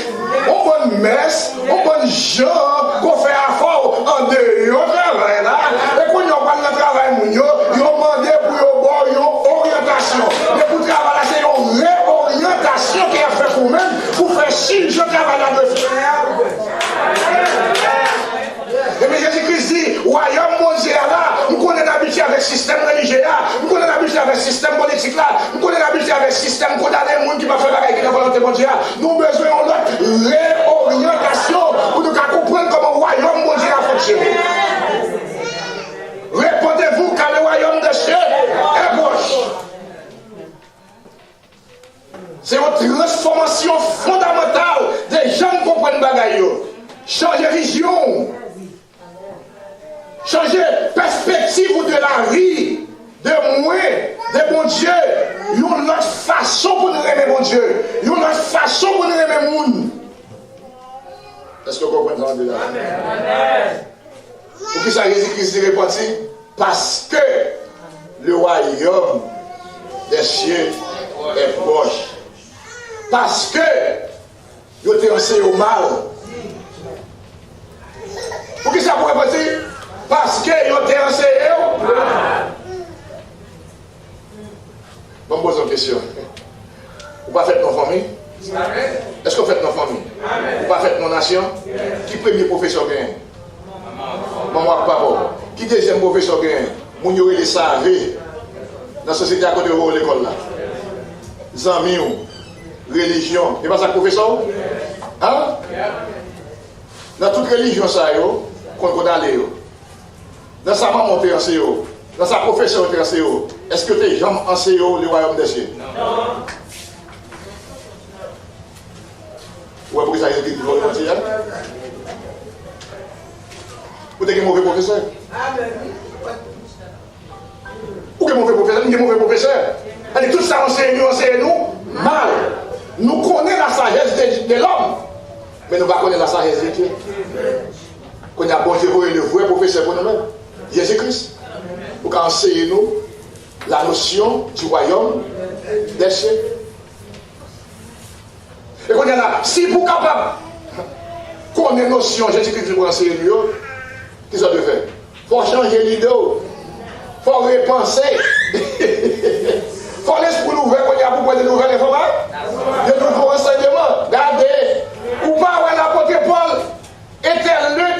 A: une bonne messe, une bonne genre qu'on fait à fort en dehors du travail là. Et quand on va dans le travail, ils ont demandé pour une orientation. Mais pour le travail là, c'est une réorientation qui a fait pour même pour faire chier ce travail là de faire. Et bien Jésus-Christ dit, royaume mondial là, nous connaissons l'habitude avec le système religieux là, nous connaissons l'habitude avec le système politique là, nous connaissons l'habitude avec le système condamné le monde qui va faire la règle de la volonté mondiale. Nous avons besoin de réorientation pour nous comprendre comment le royaume mondial a fonctionné. Répondez-vous car le royaume de Dieu est proche. C'est une transformation fondamentale des gens qui comprennent bagaille. Changer vision. Changer perspective de la vie, de moi, de mon Dieu. Il y a une autre façon pour nous aimer mon Dieu. Il y a une autre façon pour nous aimer le monde. Est-ce que vous comprenez ça déjà? Amen. Pour qui ça Jésus-Christ est réparti? Parce que le royaume des cieux est proche. Parce que vous êtes enseigné au mal. Pour qui ça pourrait passer? Parce que vous êtes enseigné au mal. Je me pose une question. Vous ne faites pas nos familles? Est-ce que vous faites nos familles? Vous ne faites nos nations? Qui premier professeur gagne? Maman, papa. Qui deuxième professeur gagne? Vous avez les savés dans la société à côté de l'école là. Zami, religion. C'est pas ça, professeur? Hein? Dans toute religion, ça, qu'on a allé. Dans sa maman, on t'a enseigné. Dans sa profession, on t'a enseigné. Est-ce que tu as jamais enseigné le royaume des cieux? Non. Ou est-ce que ça a été dit dans le monde? Vous êtes un mauvais professeur? Ou un mauvais professeur? Ou un mauvais professeur? Tout ça, enseigne-nous mal. Nous connaissons la sagesse de l'homme, mais nous ne connaissons pas la sagesse de Dieu. Quand il y a bon Dieu, le vrai professeur pour nous-mêmes, Jésus-Christ, pour qu'enseigner nous la notion du royaume des cieux. Et quand il y a là, si vous êtes capable de connaître la notion Jésus-Christ pour enseigner nous, qu'est-ce que ça doit faire? Il faut changer l'idée, il faut repenser. Il faut l'esprit ouvert quand il y a beaucoup de nouvelles informations, de nouveaux renseignements. Regardez, ou pas, l'apôtre Paul était l'un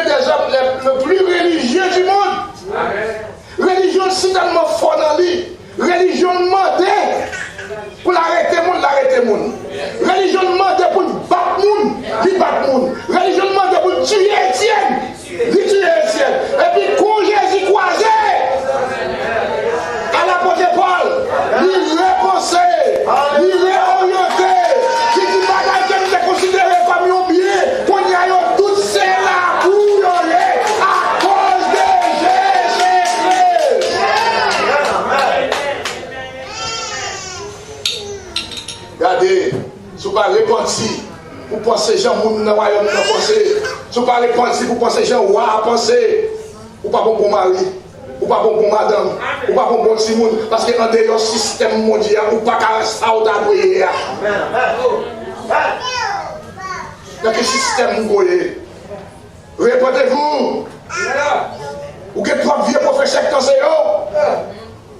A: des hommes les plus religieux du monde. Religion si tellement fort dans lui. Religion demandait pour l'arrêter le monde. Religion demandait pour battre le monde, il bat le monde. Religion demandait pour tuer Étienne, il tue Étienne. Et puis quand Jésus croisait à l'apôtre Paul, il repensait, il réorientait. Si tu bagages qui nous est considéré comme un bien, qu'on y a tout cela pour y aller à cause de Jésus-Christ. Regardez, si vous parlez repenti, vous pensez Jean Moun dans le royaume, vous pensez. Si vous parlez repenti, vous pensez Jean Roi, pensez. Ou pas bon pour mari. Ou pas bon pour madame, ou pas bon pour Simon, parce que dans le système mondial, ou pas qu'à ça ou d'abouiller. Dans quel système vous voyez? Répétez-vous. Ou que trois vieux professeurs qui enseignent,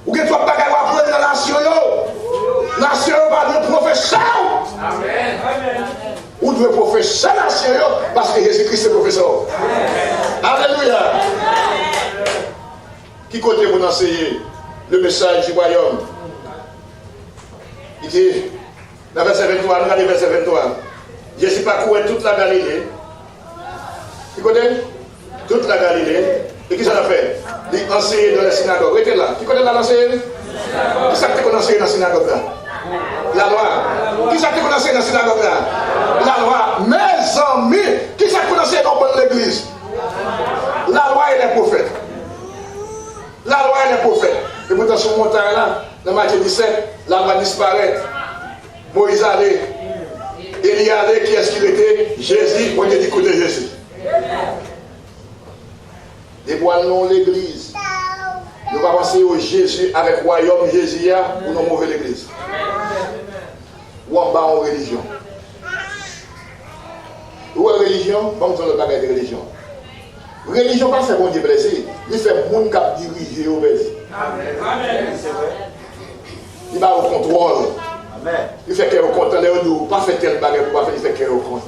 A: ou que trois bagages à apprendre dans la nation. La nation va de professeur. Ou de professeur la nation, parce que Jésus-Christ est professeur. Alléluia. Qui côté vous enseigner le message du royaume? Il dit, dans verset 23, nous regardons verset 23. Jésus parcourait toute la Galilée. Qui côté? Toute la Galilée. Et qui ça a fait? Il enseignait dans la synagogue. Restez là. Qui côté là l'enseigner? Qui ça que tu enseigné dans la synagogue là? La loi. Qui ça qui connaissait dans la synagogue là? La loi. Mes amis, qui ça qui connaissait dans l'église? La loi et les prophètes. La loi et les prophètes. Et pourtant sur le montagne là, dans Matthieu 17, la loi disparaît. Moïse allait. Élie allait, qui est-ce qu'il était? Jésus, on dit écoutez Jésus. Dévoile-nous l'église. Nous allons penser au Jésus avec le royaume Jésus ou non mauvais l'église. Ou en bas en religion. Ou en religion, vamos dans le bagage de religion. Religion pas fait bon Dieu blessé, il fait monde qui dirige au Bézi. Il va au contrôle. Il fait qu'elle au contrôle, il pas fait tel bagage pour pas faire, il fait qu'elle au contrôle.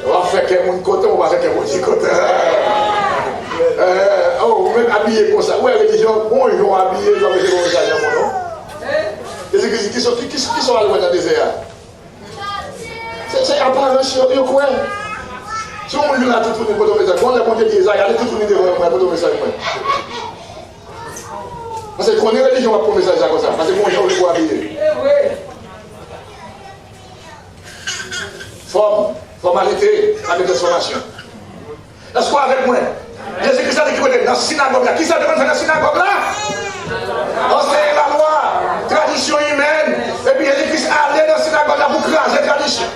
A: On va faire qu'elle monde content, on va faire qu'elle monde content. Oh, même habillé comme ça. Ouais, religion, bon, ils vont habiller, ils vont mettre comme ça, non? Et qui sont allés dans le désert? C'est apparent sur eux, quoi? Si on veut là tout le monde, quand on a dit Isaïe, allez tout le monde devant moi, pour message. Parce qu'on est religion pour message comme ça, parce que mon gens veut pas habiller. Forme, formalité, avec transformation. Est-ce qu'on est avec moi? Jésus-Christ a dit qu'il était dans la synagogue là. Qui ça devait faire dans la synagogue là? Enseigner la loi, tradition humaine. Et puis Jésus-Christ allait dans la synagogue là pour craser la tradition.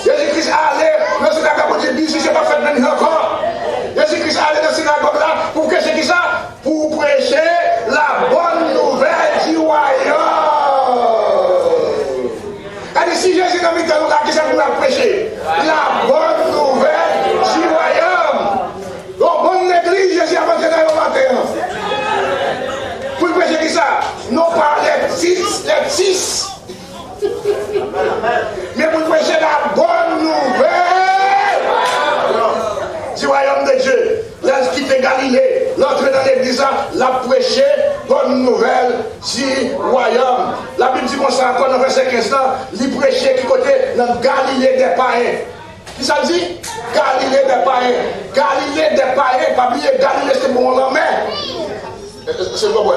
A: Jésus-Christ allait dans la synagogue pour dire, si je n'ai pas fait de même encore. Jésus-Christ allait dans la synagogue là pour prêcher qui ça? Pour prêcher la bonne nouvelle du royaume. Et si Jésus n'a mis dans là, qui ça pour la prêcher? La bonne nouvelle du royaume. Donc, bonne église, Jésus a avancé dans le matin. Pour prêcher qui ça? Non pas les 6. Mais pour prêcher la bonne nouvelle du royaume de Dieu. Là, quitter Galilée, l'entrée dans l'église, la prêcher bonne nouvelle du royaume. La Bible dit comme ça encore dans verset 15 ans, il prêchait qui côté dans Galilée des païens. Qui ça dit? Galilée des païens. Galilée des païens, pas oublier, Galilée c'est bon la mer. C'est pas bon.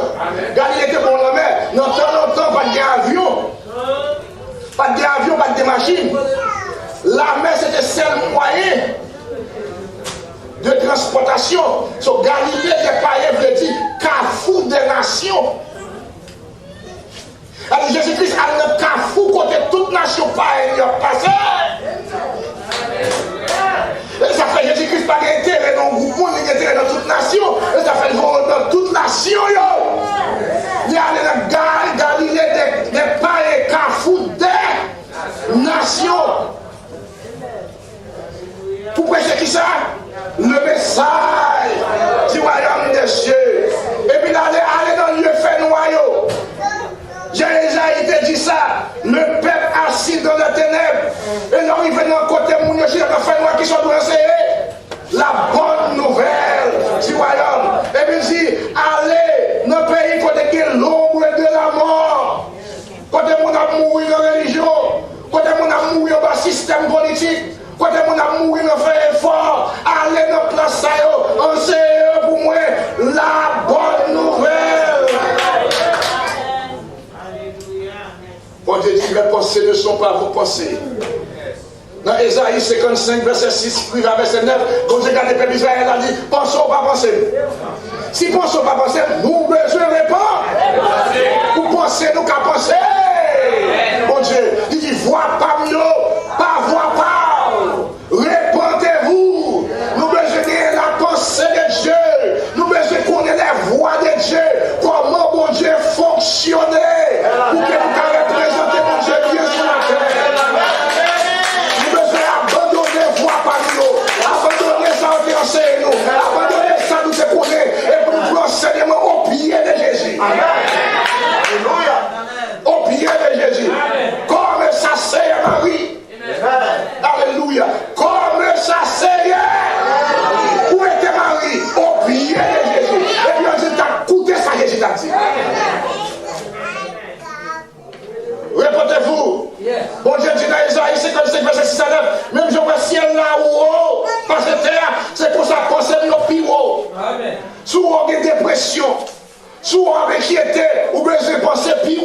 A: Galilée c'est bon la mer. Dans longtemps, pas d'avion. Pas d'avion, pas de machine. La mer c'était le seul moyen de transportation. So, Galilée des païens veut dire carrefour des nations. Alors Jésus-Christ a un carrefour côté toute nation païenne passée. Et ça fait Jésus-Christ pas d'intérêt dans le groupe, il a intérêt dans toute nation. Et ça fait dans toute nation. Il y a dans Galilée des païens, carrefour des nations. Pour prêcher qui ça? Le message du royaume des cieux. Et puis aller dans le lieu fait noyau. Jésus dit ça. Le peuple assis dans les ténèbres. Et là, il vient dans le côté mon Dieu, qui sont enseigner la bonne nouvelle du royaume. Et puis il dit, allez dans le pays côté qui est l'ombre de la mort. Côté mon a mouru dans la religion. Côté mon a mouru dans le système politique. Quand on a mouru, on fait effort, allez dans la place, enseignez pour moi la bonne nouvelle. Bon Dieu dit, mes pensées ne sont pas vos pensées. Dans Ésaïe 55, verset 6, verset 9, quand j'ai regardé le peuple d'Israël, il a dit, pensons pas penser. Si pensons pas penser, nous ne besoin pas. Vous pensez, nous qu'à penser. Bon Dieu, il dit, vois pas mieux, pas vois pas. Répandez-vous. Nous besoin de la pensée de Dieu. Nous besoin de connaître les voies de Dieu. Comment mon Dieu fonctionnait. Pour que nous puissions représenter mon Dieu bien sur la terre. Nous besoin d'abandonner la voie par nous. Abandonner ça au conseil nous. Abandonner ça nous te connaît. Et pour nous enseignement au pied de Jésus. Alléluia. Au pied de Jésus. Comme ça c'est Marie. Alléluia. Comme ça c'est. Où était Marie? Au pied de Jésus. Et puis on dit, t'as coûté ça, Jésus t'a dit. Répétez-vous. Bon Dieu dit dans Isaïe 55, verset 6 à 9, même je vois ciel là haut, parce que terre, c'est pour ça qu'on concerne nos pires. Sous on a des dépressions, sous on a inquiété, ou besoin de penser pire.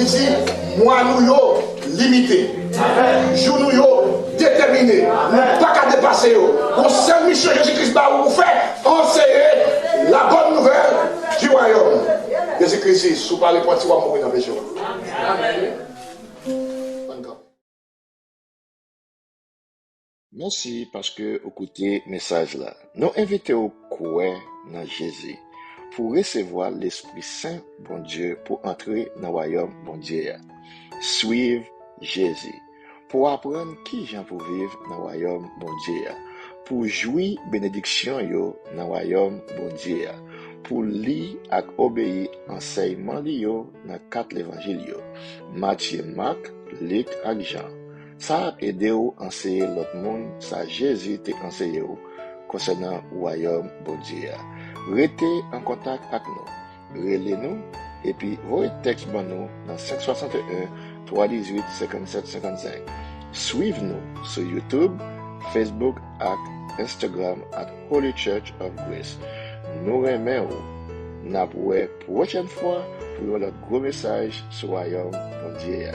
A: midi, moi nous yo limité. Jour nous yo déterminé. Pas qu'à dépasser yo. Mon seul mission Jésus-Christ va vous faire enseigner la bonne nouvelle du royaume. Jésus-Christ, si vous parlez pour tu vas mourir dans le péché.
D: Merci parce que vous écoutez le message là. Nous invitons au croire dans Jésus pour recevoir l'Esprit Saint, bon Dieu, pour entrer dans le royaume, bon Dieu. Suivre Jésus pour apprendre qui j'en pour vivre dans le royaume, bon Dieu. Pour jouir bénédiction yo dans le royaume, bon Dieu. Pour lire et obéir enseignement yo dans 4 évangiles yo. Matthieu, Marc, Luc et Jean. Ça a aidé à enseigner l'autre monde, ça Jésus t'a enseigné concernant le royaume bon Dieu. Restez en contact avec nous, relez-nous et puis voyez texte bon nous dans 561 318 57 55. Suivez-nous sur YouTube, Facebook et Instagram at Holy Church of Grace. Nous remercions. Nous prochaine fois pour un gros message sur le royaume bon Dieu.